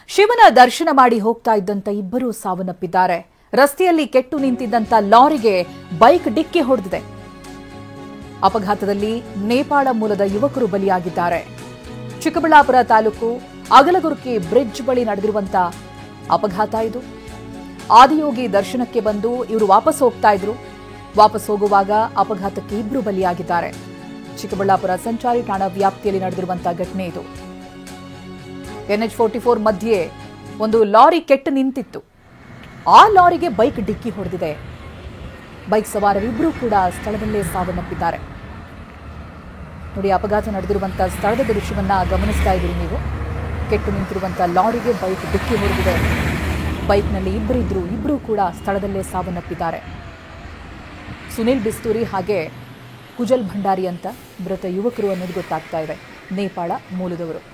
ಶಿವನ ದರ್ಶನ ಮಾಡಿ ಹೋಗ್ತಾ ಇದ್ದಂತ ಇಬ್ಬರು ಸಾವನ್ನಪ್ಪಿದ್ದಾರೆ. ರಸ್ತೆಯಲ್ಲಿ ಕೆಟ್ಟು ನಿಂತಿದ್ದಂತ ಲಾರಿಗೆ ಬೈಕ್ ಡಿಕ್ಕಿ ಹೊಡೆದಿದೆ. ಅಪಘಾತದಲ್ಲಿ ನೇಪಾಳ ಮೂಲದ ಯುವಕರು ಬಲಿಯಾಗಿದ್ದಾರೆ. ಚಿಕ್ಕಬಳ್ಳಾಪುರ ತಾಲೂಕು ಅಗಲಗುರ್ಕಿ ಬ್ರಿಡ್ಜ್ ಬಳಿ ನಡೆದಿರುವಂತ ಅಪಘಾತ ಇದು. ಆದಿಯೋಗಿ ದರ್ಶನಕ್ಕೆ ಬಂದು ಇವರು ವಾಪಸ್ ಹೋಗ್ತಾ ಇದ್ರು. ವಾಪಸ್ ಹೋಗುವಾಗ ಅಪಘಾತಕ್ಕೆ ಇಬ್ಬರು ಬಲಿಯಾಗಿದ್ದಾರೆ. ಚಿಕ್ಕಬಳ್ಳಾಪುರ ಸಂಚಾರಿ ಠಾಣಾ ವ್ಯಾಪ್ತಿಯಲ್ಲಿ ನಡೆದಿರುವಂತಹ ಘಟನೆ ಇದು. NH44 ಮಧ್ಯೆ ಒಂದು ಲಾರಿ ಕೆಟ್ಟು ನಿಂತಿತ್ತು. ಆ ಲಾರಿಗೆ ಬೈಕ್ ಡಿಕ್ಕಿ ಹೊಡೆದಿದೆ. ಬೈಕ್ ಸವಾರರಿಬ್ಬರೂ ಕೂಡ ಸ್ಥಳದಲ್ಲೇ ಸಾವನ್ನಪ್ಪಿದ್ದಾರೆ. ನೋಡಿ, ಅಪಘಾತ ನಡೆದಿರುವಂತಹ ಸ್ಥಳದ ದೃಶ್ಯವನ್ನ ಗಮನಿಸ್ತಾ ಇದ್ದೀರಿ ನೀವು. ಕೆಟ್ಟು ನಿಂತಿರುವಂತಹ ಲಾರಿಗೆ ಬೈಕ್ ಡಿಕ್ಕಿ ಹೊಡೆದಿದೆ. ಬೈಕ್ನಲ್ಲಿ ಇಬ್ಬರೂ ಕೂಡ ಸ್ಥಳದಲ್ಲೇ ಸಾವನ್ನಪ್ಪಿದ್ದಾರೆ. ಸುನಿಲ್ ಬಿಸ್ತೂರಿ ಹಾಗೆ ಕುಜಲ್ ಭಂಡಾರಿ ಅಂತ ಮೃತ ಯುವಕರು ಅನ್ನೋದು ಗೊತ್ತಾಗ್ತಾ ಇದೆ. ನೇಪಾಳ ಮೂಲದವರು.